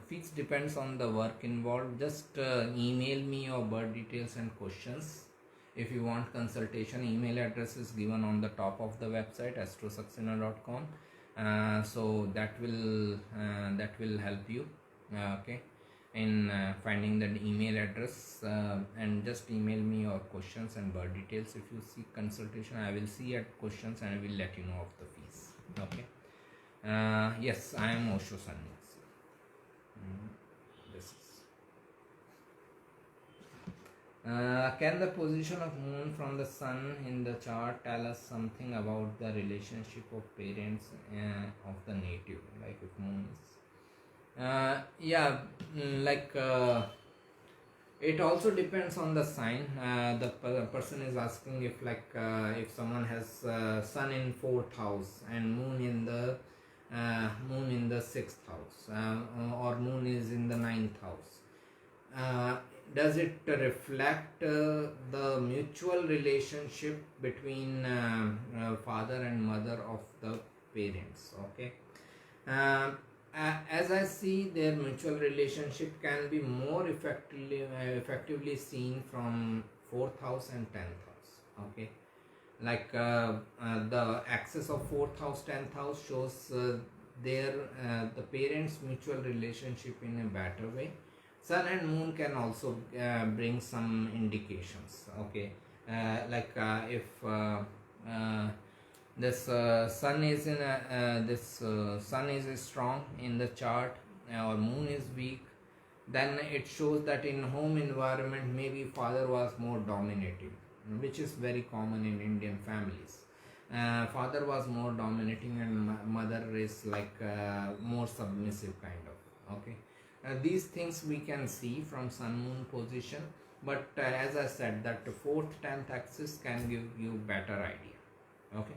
Speaker 1: Fees depends on the work involved. Just email me your birth details and questions. If you want consultation, email address is given on the top of the website astrosaxena.com. So that will help you, okay. in finding the email address, and just email me your questions and birth details. If you seek consultation, I will see at questions and I will let you know of the fees. Okay. Yes, I am Osho Sannyas. This is. Can the position of moon from the sun in the chart tell us something about the relationship of parents of the native? Like if moon is, yeah, like it also depends on the sign. The person is asking if if someone has sun in fourth house and moon in the sixth house, or moon is in the ninth house. Does it reflect the mutual relationship between father and mother of the parents? Okay. As I see, their mutual relationship can be more effectively seen from fourth house and tenth house. Okay, like the axis of fourth house, tenth house shows their the parents' mutual relationship in a better way. Sun and moon can also bring some indications. Okay, if this sun is in sun is strong in the chart, or moon is weak, then it shows that in home environment maybe father was more dominating, which is very common in Indian families. Father was more dominating and mother is more submissive kind of. Okay, these things we can see from sun moon position, but as I said, that the fourth 10th axis can give you better idea. Okay.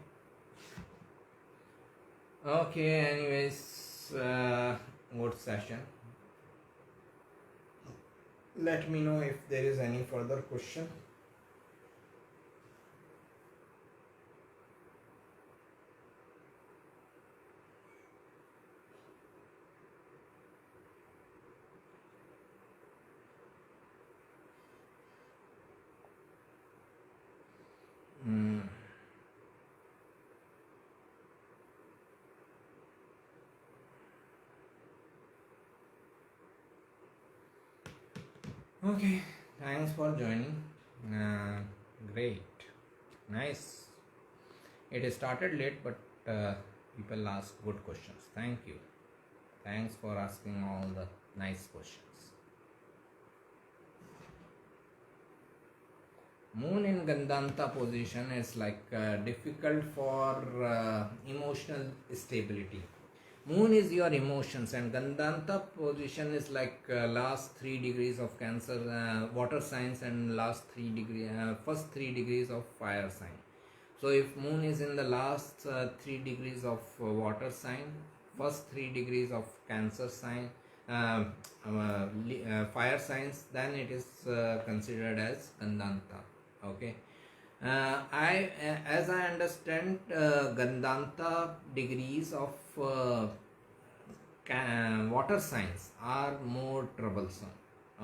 Speaker 1: Okay, anyways, good session. Let me know if there is any further question. Okay, thanks for joining. Great, nice. It started late, but people ask good questions. Thank you. Thanks for asking all the nice questions. Moon in Gandanta position is difficult for emotional stability. Moon is your emotions, and Gandanta position is last 3 degrees of Cancer water signs and first 3 degrees of fire sign. So if moon is in the last 3 degrees of water sign, first 3 degrees of Cancer sign, fire signs, then it is considered as Gandanta. Okay. As I understand, Gandanta degrees of water signs are more troublesome.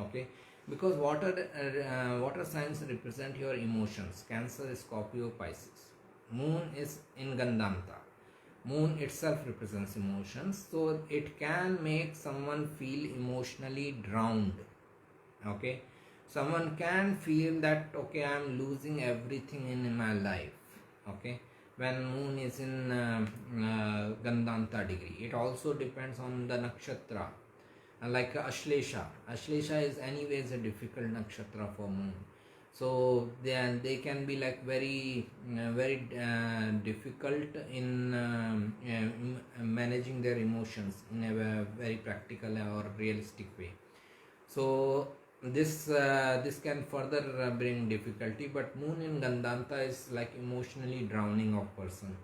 Speaker 1: Okay, because water signs represent your emotions: Cancer, Scorpio, Pisces. Moon is in Gandanta. Moon itself represents emotions, so it can make someone feel emotionally drowned. Okay, someone can feel that okay, I am losing everything in my life. Okay, when moon is in Gandanta degree. It also depends on the nakshatra. Like Ashlesha. Ashlesha is anyways a difficult nakshatra for moon. So they can be very difficult in managing their emotions in a very practical or realistic way. So this can further bring difficulty, but moon in Gandanta is like emotionally drowning of person.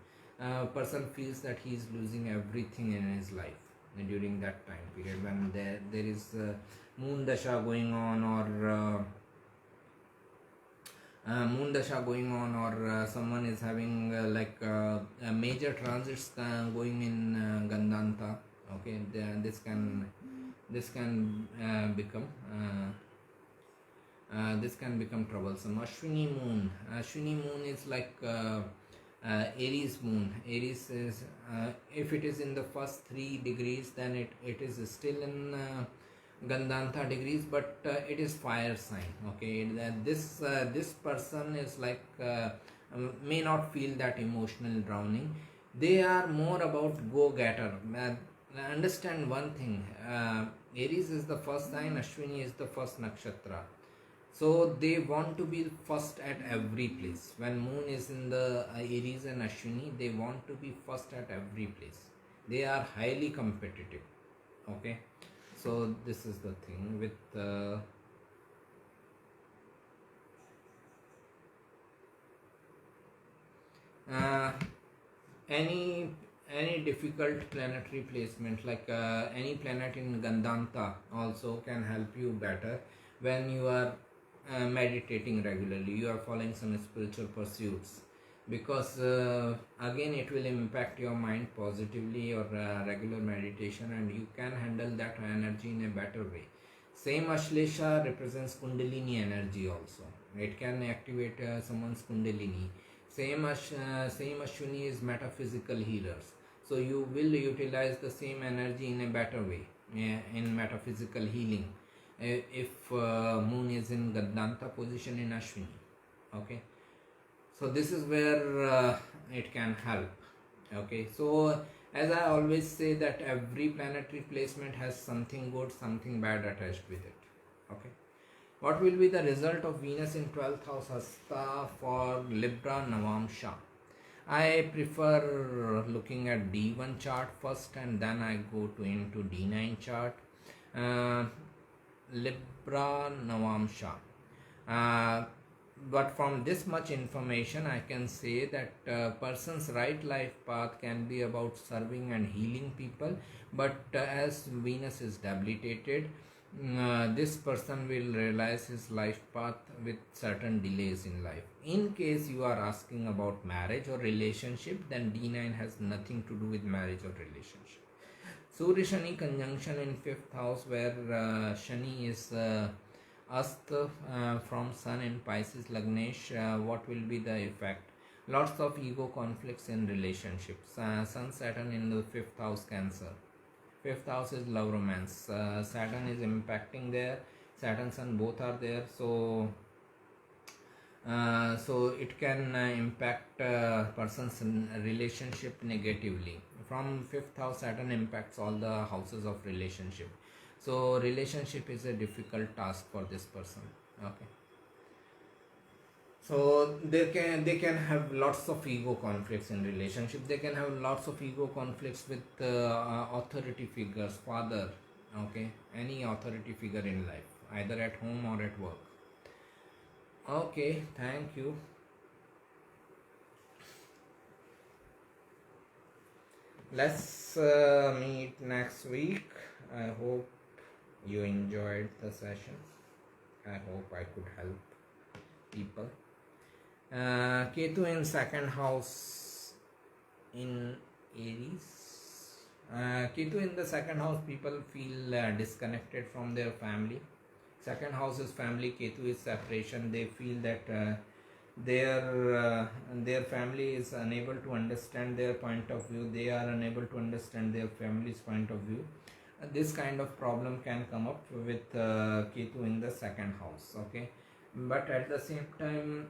Speaker 1: Person feels that he is losing everything in his life during that time period when there is moon dasha going on, or someone is having major transits going in Gandanta. Okay, this can become troublesome. Ashwini moon is Aries moon. Aries is if it is in the first 3 degrees, then it is still in Gandanta degrees, but it is fire sign. Okay, that this person is like may not feel that emotional drowning. They are more about go getter. Understand one thing. Aries is the first sign. Ashwini is the first nakshatra. So they want to be first at every place. When moon is in the Aries and Ashwini, they want to be first at every place. They are highly competitive. Okay, so this is the thing with uh, any difficult planetary placement, like any planet in Gandanta also can help you better when you are meditating regularly, you are following some spiritual pursuits, because again it will impact your mind positively, or regular meditation, and you can handle that energy in a better way. Same Ashlesha represents Kundalini energy also. It can activate someone's Kundalini. Same Ashwini is metaphysical healers. So you will utilize the same energy in a better way, in metaphysical healing. If moon is in Gandanta position in Ashwini. Okay. So this is where it can help. Okay. So as I always say that every planetary placement has something good, something bad attached with it. Okay. What will be the result of Venus in 12th house Hasta for Libra Navamsha? I prefer looking at D1 chart first, and then I go to into D9 chart. Libra Navamsha. But from this much information, I can say that person's right life path can be about serving and healing people. But as Venus is debilitated, this person will realize his life path with certain delays in life. In case you are asking about marriage or relationship, then D9 has nothing to do with marriage or relationship. Surya Shani conjunction in 5th house, where Shani is Ast from Sun in Pisces Lagnesh. What will be the effect? Lots of ego conflicts in relationships. Sun Saturn in the 5th house Cancer. 5th house is love romance. Saturn is impacting there. Saturn Sun both are there. So it can impact person's relationship negatively. From 5th house, Saturn impacts all the houses of relationship. So relationship is a difficult task for this person. Okay. So they can have lots of ego conflicts in relationship. They can have lots of ego conflicts with authority figures, father. Okay, any authority figure in life, either at home or at work. Okay, thank you. Let's meet next week. I hope you enjoyed the session. I hope I could help people. Ketu in 2nd house in Aries. Ketu in the 2nd house, people feel disconnected from their family. 2nd house is family, Ketu is separation. They feel that their family is unable to understand their point of view. They are unable to understand their family's point of view. This kind of problem can come up with Ketu in the 2nd house. Okay, but at the same time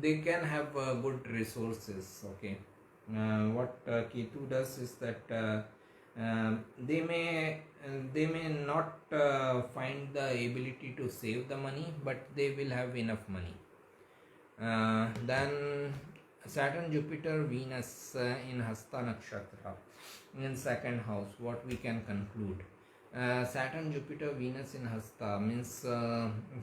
Speaker 1: they can have good resources. Okay, what Ketu does is that they may not find the ability to save the money, but they will have enough money. Then Saturn, Jupiter, Venus in Hasta Nakshatra in 2nd house. What we can conclude? Saturn, Jupiter, Venus in Hasta means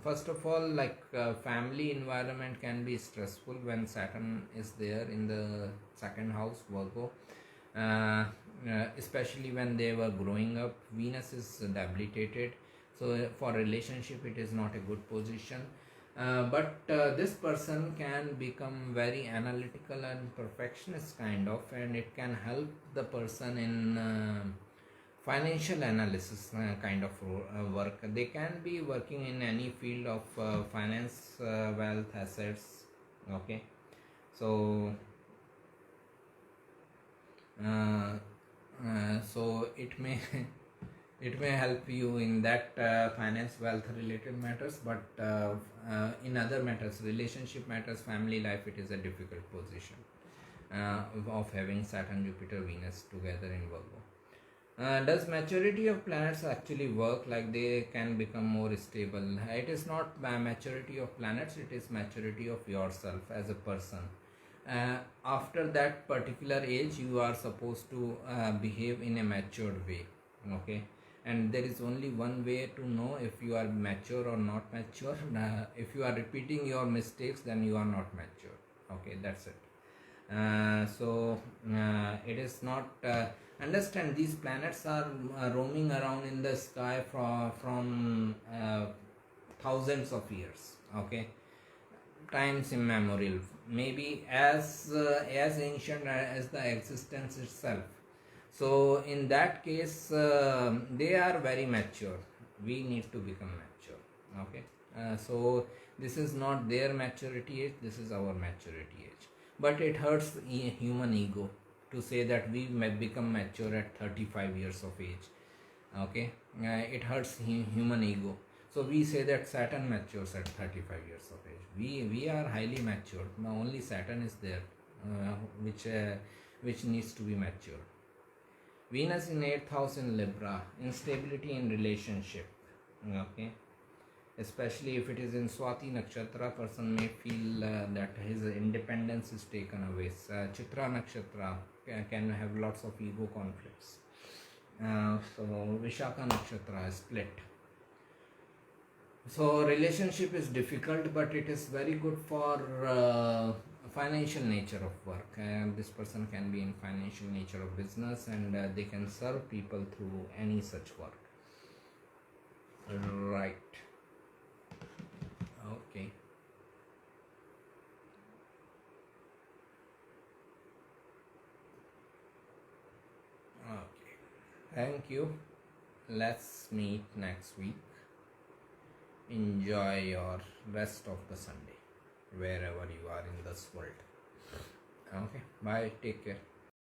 Speaker 1: first of all, like family environment can be stressful when Saturn is there in the 2nd house, Virgo. Especially when they were growing up. Venus is debilitated, so for relationship it is not a good position. But this person can become very analytical and perfectionist kind of, and it can help the person in financial analysis kind of work. They can be working in any field of finance, wealth, assets. Okay, so so it may It may help you in that finance, wealth related matters, but in other matters, relationship matters, family life, it is a difficult position of having Saturn, Jupiter, Venus together in Virgo. Does maturity of planets actually work, like they can become more stable? It is not maturity of planets, it is maturity of yourself as a person. After that particular age, you are supposed to behave in a matured way. Okay, and there is only one way to know if you are mature or not mature. If you are repeating your mistakes, then you are not mature. Okay, that's it. It is not understand, these planets are roaming around in the sky from thousands of years. Okay, times immemorial, maybe as ancient as the existence itself. So in that case, they are very mature. We need to become mature. Okay, so this is not their maturity age, this is our maturity age. But it hurts human ego to say that we may become mature at 35 years of age. Okay, it hurts human ego. So we say that Saturn matures at 35 years of age. We are highly matured. Now only Saturn is there, which needs to be matured. Venus in 8th house in Libra, instability in relationship. Okay, especially if it is in Swati Nakshatra, person may feel that his independence is taken away. Chitra Nakshatra can have lots of ego conflicts. So Vishakha Nakshatra is split. So relationship is difficult, but it is very good for financial nature of work. This person can be in financial nature of business, and they can serve people through any such work. Right. Okay. Okay. Thank you. Let's meet next week. Enjoy your rest of the Sunday, wherever you are in this world. Okay. Bye. Take care.